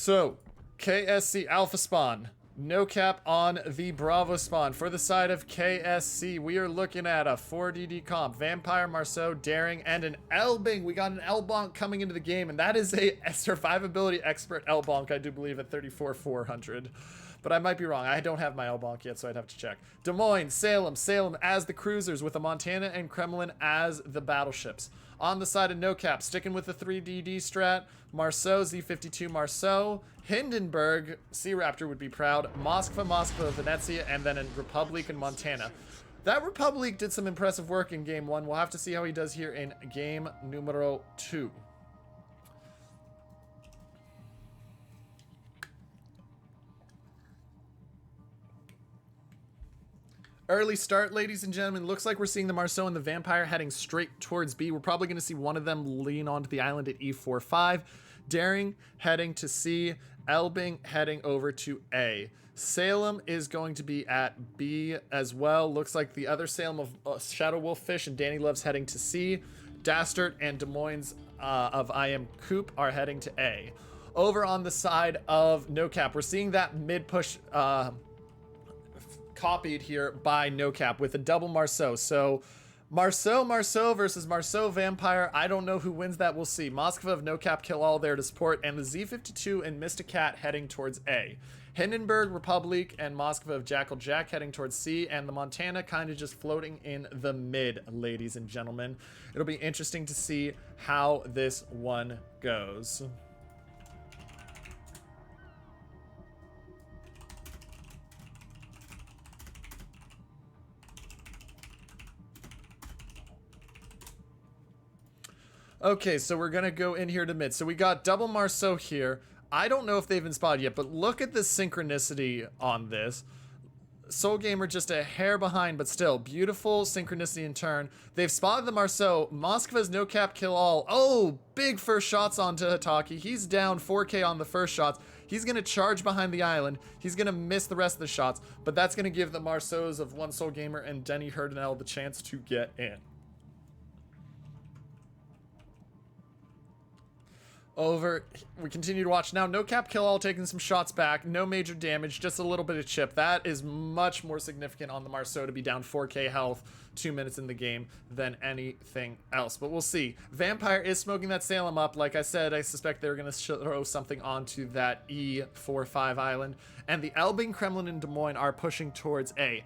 So, KSC Alpha Spawn. No cap on the Bravo spawn. For the side of KSC, we are looking at a 4DD comp. Vampire, Marceau, Daring, and an Elbing. We got an Elbonk coming into the game, and that is a survivability expert Elbonk, I do believe, at 34,400. But I might be wrong. I don't have my Elbonk yet, so I'd have to check. Des Moines, Salem as the cruisers, with a Montana and Kremlin as the battleships. On the side of NOCAP, sticking with the 3DD strat, Marceau, Z52 Marceau, Hindenburg, Sea Raptor would be proud, Moskva, Venezia, and then in Republic and Montana. That Republic did some impressive work in game 1. We'll have to see how he does here in game numero 2. Early start, ladies and gentlemen. Looks like we're seeing the Marceau and the Vampire heading straight towards B. We're probably going to see one of them lean onto the island at E45. Daring heading to C. Elbing heading over to A. Salem is going to be at B as well. Looks like the other Salem of Shadow Wolffish and Danny Love's heading to C. Dastard and Des Moines of I Am Coop are heading to A. Over on the side of NOCAP, we're seeing that mid-push copied here by NOCAP with a double Marceau. So Marceau versus Marceau Vampire. I don't know who wins that. We'll see. Moskva of NOCAP kill all there to support, and the Z52 and Mysticat heading towards A. Hindenburg, Republic, and Moskva of Jackal Jack heading towards C, and the Montana kind of just floating in the mid, ladies and gentlemen. It'll be interesting to see how this one goes. Okay, so we're going to go in here to mid. So we got double Marceau here. I don't know if they've been spotted yet, but look at the synchronicity on this. Soul Gamer just a hair behind, but still, beautiful synchronicity in turn. They've spotted the Marceau. Moskva's no cap kill all. Oh, big first shots onto Hitaki. He's down 4K on the first shots. He's going to charge behind the island. He's going to miss the rest of the shots, but that's going to give the Marceaus of One Soul Gamer and Denny Herdinell the chance to get in. Over, we continue to watch now. No cap kill all, taking some shots back. No major damage, just a little bit of chip. That is much more significant on the Marceau to be down 4K health 2 minutes in the game than anything else. But we'll see. Vampire is smoking that Salem up. Like I said, I suspect they're going to throw something onto that E45 island. And the Elbing, Kremlin, and Des Moines are pushing towards A.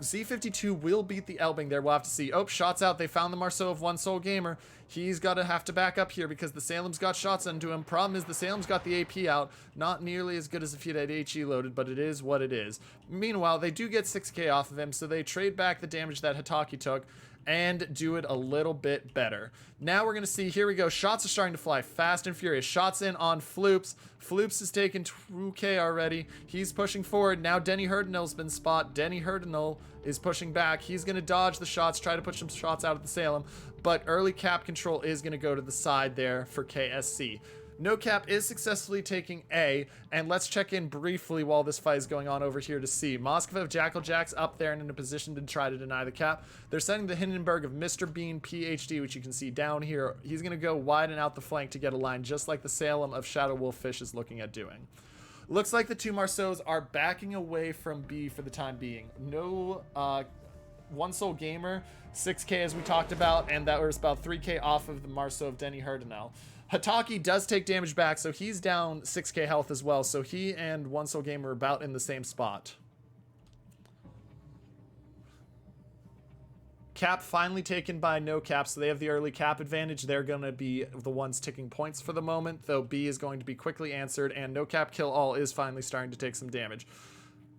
Z52 will beat the Elbing there. We'll have to see. Oh, shots out. They found the Marceau of One Soul Gamer. He's got to have to back up here because the Salem's got shots into him. Problem is the Salem's got the AP out. Not nearly as good as if he had HE loaded, but it is what it is. Meanwhile, they do get 6K off of him, so they trade back the damage that Hitaki took and do it a little bit better. Now we're going to see, here we go, shots are starting to fly fast and furious. Shots in on Floops. Floops has taken 2K already. He's pushing forward. Now Denny Herdinell's been spot. Denny Herdinell is pushing back. He's going to dodge the shots, try to push some shots out of the Salem, but early cap control is going to go to the side there for KSC. NOCAP is successfully taking A, and let's check in briefly while this fight is going on over here to C. Moskva of Jackal Jack's up there and in a position to try to deny the cap. They're sending the Hindenburg of Mr. Bean PhD, which you can see down here. He's going to go widen out the flank to get a line, just like the Salem of Shadow Wolffish is looking at doing. Looks like the two Marceaus are backing away from B for the time being. No One Soul Gamer, 6K as we talked about, and that was about 3K off of the Marceau of Denny Herdinell. Hitaki does take damage back, so he's down 6K health as well, so he and One Soul Gamer are about in the same spot. Cap finally taken by NOCAP, so they have the early cap advantage. They're going to be the ones ticking points for the moment, though B is going to be quickly answered, and NOCAP kill all is finally starting to take some damage.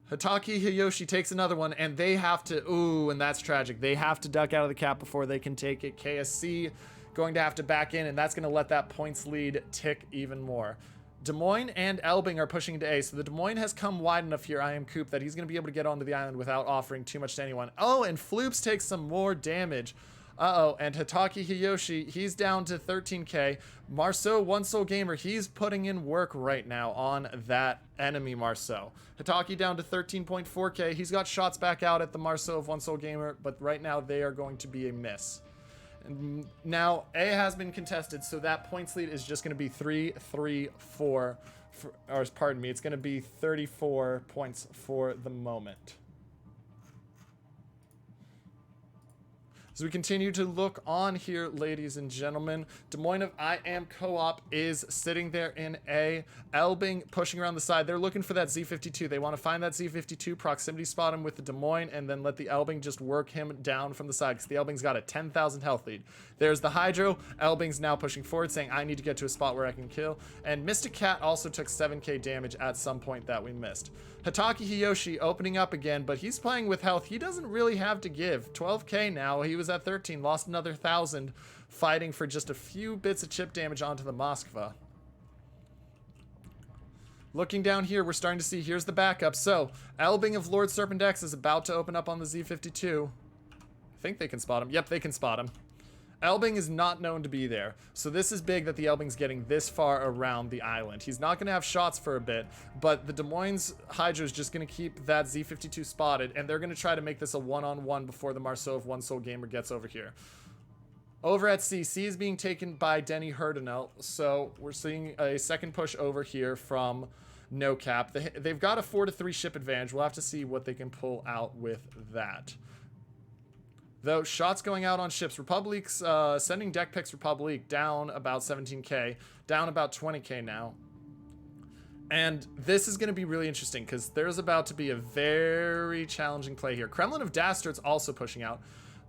Hitaki Hiyoshi takes another one, and they have to, ooh, and that's tragic. They have to duck out of the cap before they can take it. KSC going to have to back in, and that's going to let that points lead tick even more. Des Moines and Elbing are pushing into A, so the Des Moines has come wide enough here, I Am Coop, that he's going to be able to get onto the island without offering too much to anyone. Oh, and Floops takes some more damage. Uh-oh, and Hitaki Hiyoshi, he's down to 13K. Marceau, One Soul Gamer, he's putting in work right now on that enemy Marceau. Hitaki down to 13.4K. He's got shots back out at the Marceau of One Soul Gamer, but right now they are going to be a miss. And now A has been contested, so that points lead is just going to be 3-3-4. Or pardon me, it's going to be 34 points for the moment. As we continue to look on here, ladies and gentlemen, Des Moines of I Am Co-op is sitting there in A. Elbing pushing around the side. They're looking for that Z52. They want to find that Z52, proximity spot him with the Des Moines, and then let the Elbing just work him down from the side, because the Elbing's got a 10,000 health lead. There's the Hydro. Elbing's now pushing forward, saying, I need to get to a spot where I can kill. And Mystic Cat also took 7k damage at some point that we missed. Hitaki Hiyoshi opening up again, but he's playing with health he doesn't really have to give. 12k now. He was at 13, lost another 1,000, fighting for just a few bits of chip damage onto the Moskva. Looking down here, we're starting to see, here's the backup. So, Elbing of Lord Serpent X is about to open up on the Z52. I think they can spot him. Yep, they can spot him. Elbing is not known to be there, so this is big that the Elbing's getting this far around the island. He's not going to have shots for a bit, but the Des Moines Hydra is just going to keep that Z52 spotted, and they're going to try to make this a one-on-one before the Marceau of One Soul Gamer gets over here. Over at C, C is being taken by Denny Herdenel, so we're seeing a second push over here from NOCAP. They've got a 4-3 ship advantage. We'll have to see what they can pull out with that. Though, shots going out on ships. Republic's sending deck picks Republic down about 17k, down about 20k now. And this is going to be really interesting because there's about to be a very challenging play here. Kremlin of Dastard's also pushing out.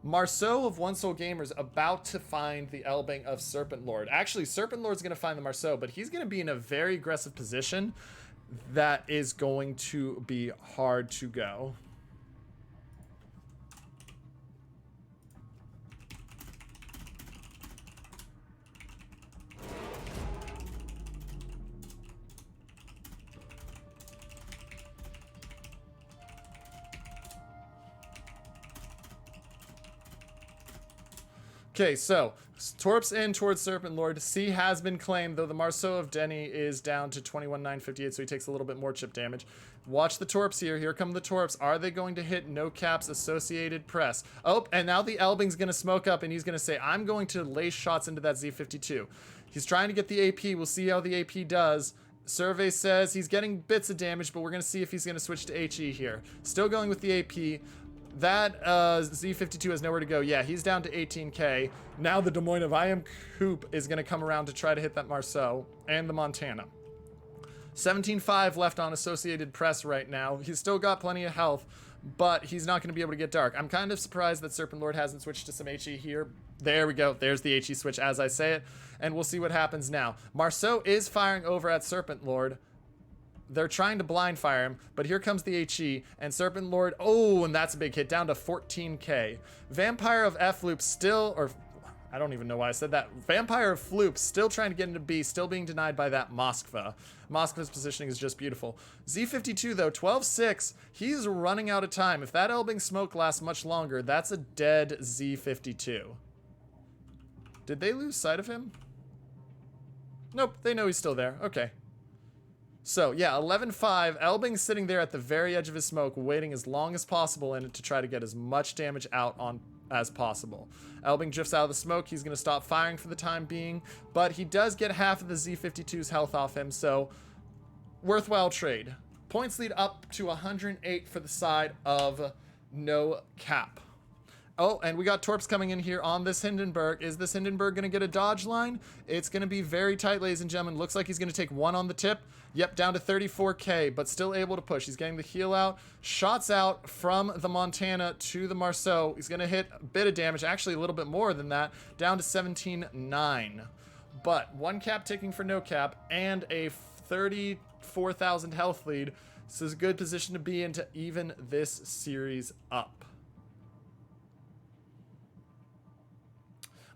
Marceau of One Soul Gamers about to find the Elbing of Serpent Lord. Actually, Serpent Lord's going to find the Marceau, but he's going to be in a very aggressive position that is going to be hard to go. Okay, so Torps in towards Serpent Lord. C has been claimed, though the Marceau of Denny is down to 21,958, so he takes a little bit more chip damage. Watch the Torps here. Here come the Torps. Are they going to hit NOCAP's Associated Press? Oh, and now the Elbing's going to smoke up, and he's going to say, I'm going to lay shots into that Z52. He's trying to get the AP. We'll see how the AP does. Survey says he's getting bits of damage, but we're going to see if he's going to switch to HE here. Still going with the AP. That Z52 has nowhere to go. Yeah, he's down to 18k. Now the Des Moines of I Am Coop is going to come around to try to hit that Marceau and the Montana. 17.5 left on Associated Press right now. He's still got plenty of health, but he's not going to be able to get dark. I'm kind of surprised that Serpent Lord hasn't switched to some HE here. There we go. There's the HE switch as I say it, and we'll see what happens now. Marceau is firing over at Serpent Lord. They're trying to blind fire him, but here comes the HE, and Serpent Lord, oh, and that's a big hit, down to 14k. Vampire of F-Loop still, or I don't even know why I said that. Vampire of Floop still trying to get into B, still being denied by that Moskva. Moskva's positioning is just beautiful. Z52 though, 12-6, he's running out of time. If that Elbing smoke lasts much longer, that's a dead Z52. Did they lose sight of him? Nope, they know he's still there. Okay. So, yeah, 11-5. Elbing's sitting there at the very edge of his smoke, waiting as long as possible in it to try to get as much damage out on as possible. Elbing drifts out of the smoke. He's going to stop firing for the time being, but he does get half of the Z52's health off him, so worthwhile trade. Points lead up to 108 for the side of NOCAP. Oh, and we got Torps coming in here on this Hindenburg. Is this Hindenburg going to get a dodge line? It's going to be very tight, ladies and gentlemen. Looks like he's going to take one on the tip. Yep, down to 34k, but still able to push. He's getting the heal out. Shots out from the Montana to the Marceau. He's going to hit a bit of damage, actually a little bit more than that, down to 17.9. But one cap ticking for NOCAP and a 34,000 health lead. This is a good position to be in to even this series up.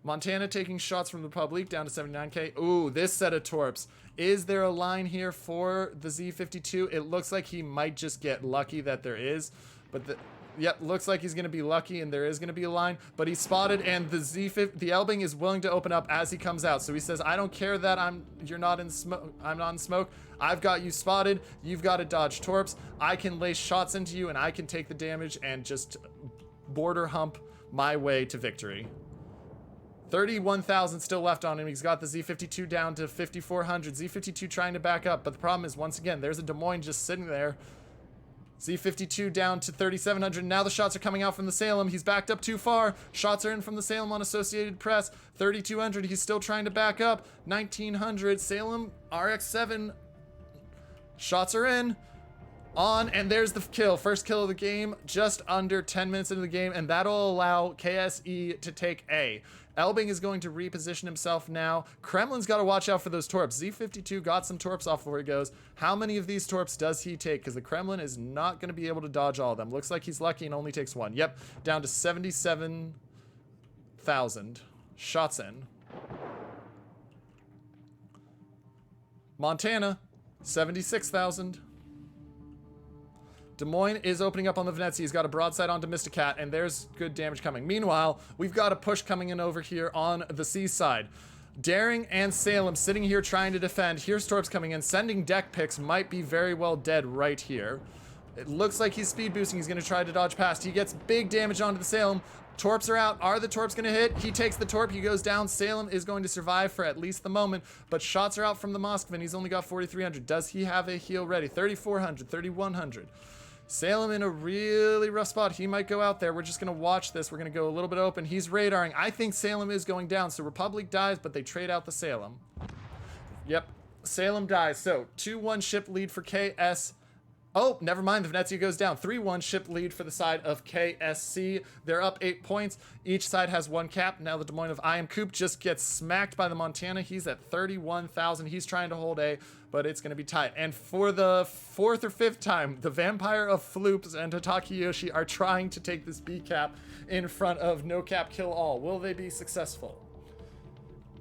Montana taking shots from the Republic down to 79k. Ooh, this set of Torps. Is there a line here for the Z52? It looks like he might just get lucky that there is. But yep, looks like he's going to be lucky and there is going to be a line. But he's spotted and the Elbing is willing to open up as he comes out. So he says, I don't care that you're not in smoke. I'm not in smoke. I've got you spotted. You've got to dodge Torps. I can lay shots into you and I can take the damage and just border hump my way to victory. 31,000 still left on him. He's got the Z52 down to 5,400. Z52 trying to back up, but the problem is, once again, there's a Des Moines just sitting there. Z52 down to 3,700. Now the shots are coming out from the Salem. He's backed up too far. Shots are in from the Salem on Associated Press. 3,200. He's still trying to back up. 1,900. Salem RX7. Shots are in. On, and there's the kill. First kill of the game, just under 10 minutes into the game, and that'll allow KSE to take A. Elbing is going to reposition himself now. Kremlin's got to watch out for those torps. Z52 got some torps off before he goes. How many of these torps does he take? Because the Kremlin is not going to be able to dodge all of them. Looks like he's lucky and only takes one. Yep, down to 77,000. Shots in. Montana, 76,000. Des Moines is opening up on the Venezia. He's got a broadside onto Mysticat, and there's good damage coming. Meanwhile, we've got a push coming in over here on the seaside. Daring and Salem sitting here trying to defend. Here's Torps coming in. Sending deck picks might be very well dead right here. It looks like he's speed boosting. He's going to try to dodge past. He gets big damage onto the Salem. Torps are out. Are the Torps going to hit? He takes the Torp. He goes down. Salem is going to survive for at least the moment, but shots are out from the Moskvin. He's only got 4,300. Does he have a heal ready? 3,400, 3,100. Salem in a really rough spot. He might go out there. We're just going to watch this. We're going to go a little bit open. He's radaring. I think Salem is going down. So Republic dies, but they trade out the Salem. Yep. Salem dies. So 2-1 ship lead for KS. Oh, never mind. The Venezia goes down. 3-1 ship lead for the side of KSC. They're up 8 points. Each side has one cap. Now the Des Moines of I Am Coop just gets smacked by the Montana. He's at 31,000. He's trying to hold A, but it's going to be tight. And for the 4th or 5th time, the Vampire of Floops and Tataki Yoshi are trying to take this B cap in front of NOCAP Kill All. Will they be successful?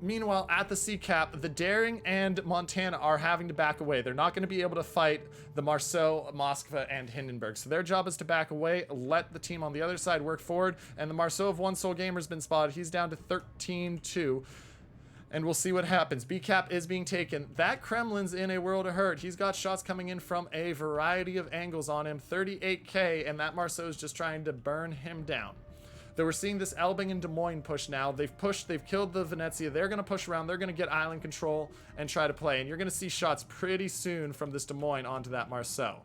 Meanwhile, at the C cap, the Daring and Montana are having to back away. They're not going to be able to fight the Marceau, Moskva, and Hindenburg. So their job is to back away, let the team on the other side work forward. And the Marceau of One Soul Gamer has been spotted. He's down to 13-2. And we'll see what happens. B cap is being taken. That Kremlin's in a world of hurt. He's got shots coming in from a variety of angles on him. 38k, and that Marceau is just trying to burn him down. Though we're seeing this Elbing and Des Moines push now. They've pushed, they've killed the Venezia. They're going to push around. They're going to get island control and try to play. And you're going to see shots pretty soon from this Des Moines onto that Marceau.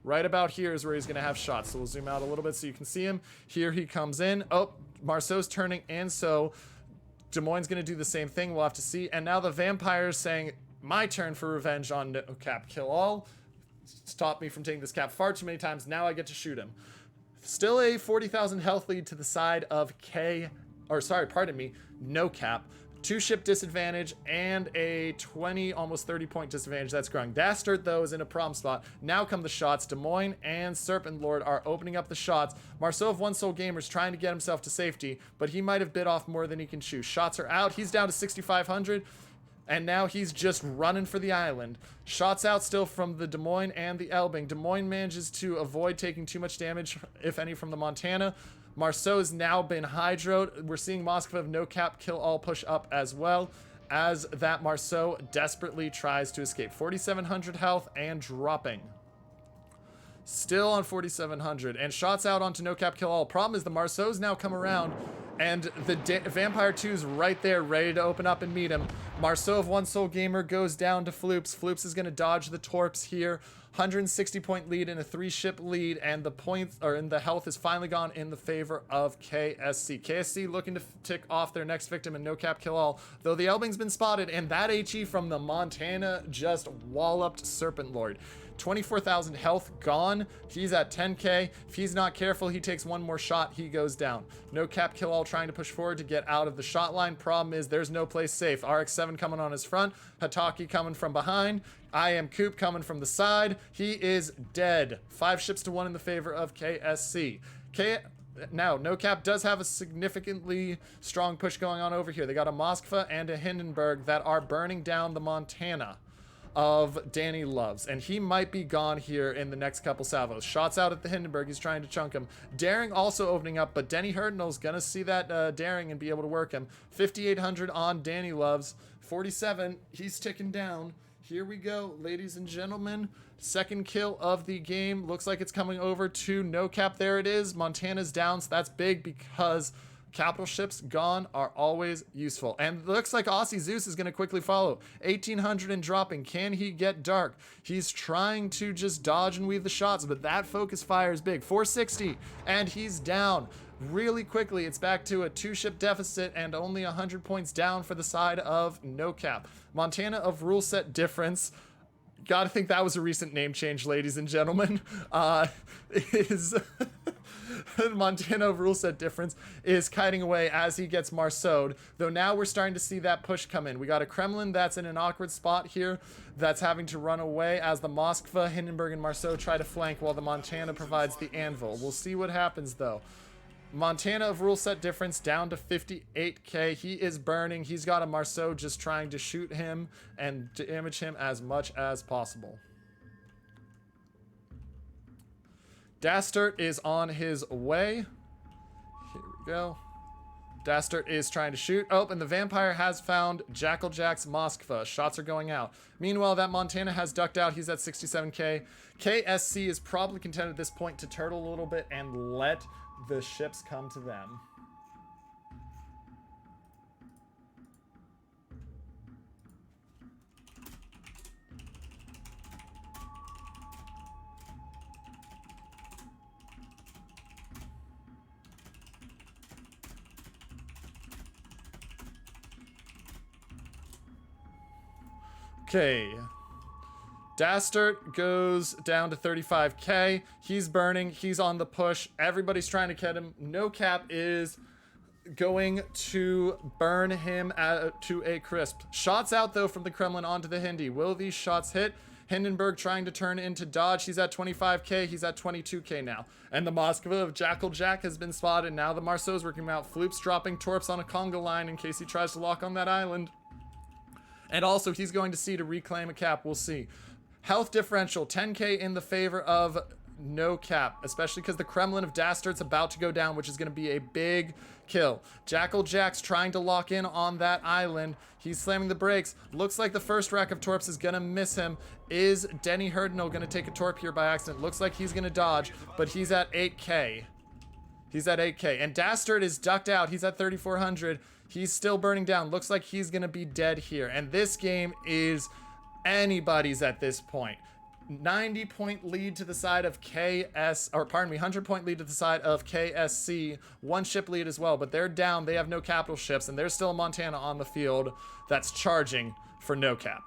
Right about here is where he's going to have shots. So we'll zoom out a little bit so you can see him. Here he comes in. Oh, Marceau's turning, and so Des Moines going to do the same thing. We'll have to see. And now the Vampire's saying, my turn for revenge on NOCAP Kill All. Stopped me from taking this cap far too many times. Now I get to shoot him. Still a 40,000 health lead to the side of NOCAP. 2 ship disadvantage and a 20, almost 30 point disadvantage. That's growing. Dastard, though, is in a problem spot. Now come the shots. Des Moines and Serpent Lord are opening up the shots. Marceau of One Soul Gamer's trying to get himself to safety, but he might have bit off more than he can chew. Shots are out. He's down to 6,500. And now he's just running for the island. Shots out still from the Des Moines and the Elbing. Des Moines manages to avoid taking too much damage, if any, from the Montana. Marceau's now been hydroed. We're seeing Moskva of NOCAP Kill All push up as well, as that Marceau desperately tries to escape. 4,700 health and dropping. Still on 4,700. And shots out onto NOCAP Kill All. Problem is the Marceau's now come around, and the Vampire 2's right there, ready to open up and meet him. Marceau of One Soul Gamer goes down to Floops. Floops is going to dodge the Torps here. 160 point lead and a 3-ship lead, and the points, or in the health, is finally gone in the favor of KSC. KSC looking to tick off their next victim in NOCAP Kill All, though the Elbing's been spotted, and that HE from the Montana just walloped Serpent Lord. 24,000 health gone. He's at 10k. If he's not careful, he takes one more shot, he goes down. NOCAP Kill All trying to push forward to get out of the shot line. Problem is there's no place safe. RX7 coming on his front. Hataki coming from behind. I Am Coop coming from the side. He is dead. 5 ships to 1 in the favor of KSC. Now, NOCAP does have a significantly strong push going on over here. They got a Moskva and a Hindenburg that are burning down the Montana of Danny Loves, and he might be gone here in the next couple salvos. Shots out at the Hindenburg. He's trying to chunk him. Daring also opening up, but Denny Hurdnall's gonna see that Daring and be able to work him. 5,800 on Danny Loves. 47. He's ticking down. Here we go, ladies and gentlemen. Second kill of the game. Looks like it's coming over to NOCAP. There it is. Montana's down, so that's big because Capital ships gone are always useful. And looks like Aussie Zeus is going to quickly follow. 1800 and dropping. Can he get dark? He's trying to just dodge and weave the shots, but that focus fire is big. 460, and he's down. Really quickly, it's back to a 2-ship deficit and only 100 points down for the side of NOCAP. Montana of rule set difference. Gotta think that was a recent name change, ladies and gentlemen. Is Montana of rule set difference is kiting away as he gets Marceau'd, though now we're starting to see that push come in. We got a Kremlin that's in an awkward spot here that's having to run away as the Moskva, Hindenburg, and Marceau try to flank while the Montana provides the anvil. We'll see what happens though. Montana of rule set difference down to 58k. He is burning. He's got a Marceau just trying to shoot him and damage him as much as possible. Dastert is on his way. Here we go. Dastert is trying to shoot. Oh, and the Vampire has found Jackal Jack's Moskva. Shots are going out. Meanwhile, that Montana has ducked out. He's at 67k. KSC is probably content at this point to turtle a little bit and let the ships come to them. Okay. Dastert goes down to 35k. He's burning. He's on the push. Everybody's trying to get him. NOCAP is going to burn him to a crisp. Shots out, though, from the Kremlin onto the Hindi. Will these shots hit? Hindenburg trying to turn into dodge. He's at 25k. He's at 22k now. And the Moskva of Jackal Jack has been spotted. Now the Marceau's working him out. Floop's dropping Torps on a conga line in case he tries to lock on that island. And also, he's going to see to reclaim a cap. We'll see. Health differential, 10k in the favor of NOCAP, especially because the Kremlin of Dastart's about to go down, which is going to be a big kill. Jackal Jack's trying to lock in on that island. He's slamming the brakes. Looks like the first rack of Torps is going to miss him. Is Denny Herdnall going to take a Torp here by accident? Looks like he's going to dodge, but he's at 8k. He's at 8k. And Dastard is ducked out. He's at 3,400. He's still burning down. Looks like he's going to be dead here. And this game is anybody's at this point. 90-point lead to the side of 100-point lead to the side of KSC. 1 ship lead as well, but they're down. They have no capital ships, and there's still a Montana on the field that's charging for NOCAP.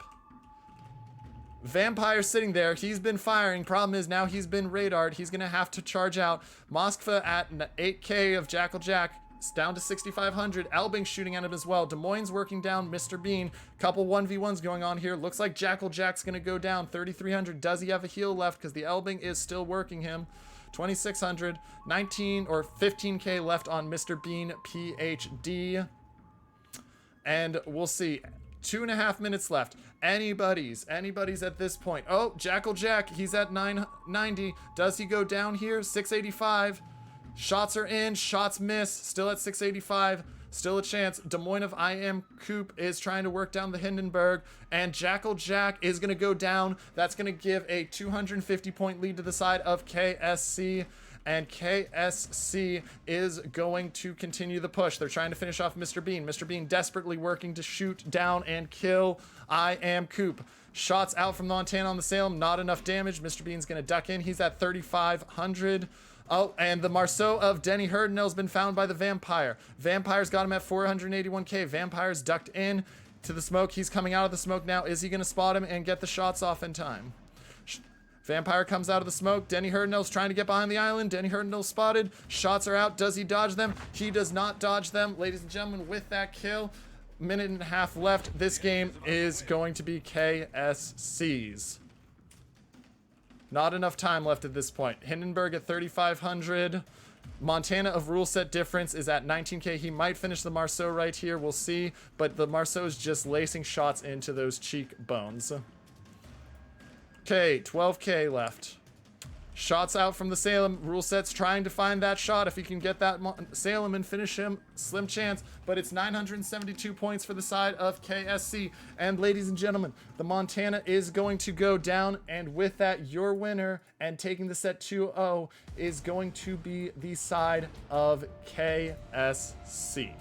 Vampire sitting there. He's been firing. Problem is now he's been radared. He's going to have to charge out. Moskva at 8k of Jackal Jack. It's down to 6,500. Elbing shooting at him as well. Des Moines working down Mr. Bean. Couple 1v1s going on here. Looks like Jackal Jack's going to go down. 3,300. Does he have a heal left? Because the Elbing is still working him. 2,600. 19 or 15k left on Mr. Bean PhD. And we'll see. 2.5 minutes left. Anybody's at this point. Oh, Jackal Jack. He's at 990. Does he go down here? 685. Shots are in, shots miss, still at 685, still a chance. Des Moines of I Am Coop is trying to work down the Hindenburg, and Jackal Jack is going to go down. That's going to give a 250-point lead to the side of KSC, and KSC is going to continue the push. They're trying to finish off Mr. Bean. Mr. Bean desperately working to shoot down and kill I Am Coop. Shots out from Montana on the Salem, not enough damage. Mr. Bean's going to duck in. He's at 3,500. Oh, and the Marceau of Denny Herdnall has been found by the Vampire. Vampire's got him at 481k. Vampire's ducked in to the smoke. He's coming out of the smoke now. Is he going to spot him and get the shots off in time? Vampire comes out of the smoke. Denny Herdnall's trying to get behind the island. Denny Herdnall spotted. Shots are out. Does he dodge them? He does not dodge them. Ladies and gentlemen, with that kill, 1.5 left. This game is going to be KSC's. Not enough time left at this point. Hindenburg at 3,500. Montana of rule set difference is at 19k. He might finish the Marceau right here. We'll see. But the Marceau is just lacing shots into those cheekbones. Okay, 12k left. Shots out from the Salem. Rule Set's trying to find that shot. If he can get that Salem and finish him, slim chance. But it's 972 points for the side of KSC. And ladies and gentlemen, the Montana is going to go down. And with that, your winner and taking the set 2-0 is going to be the side of KSC.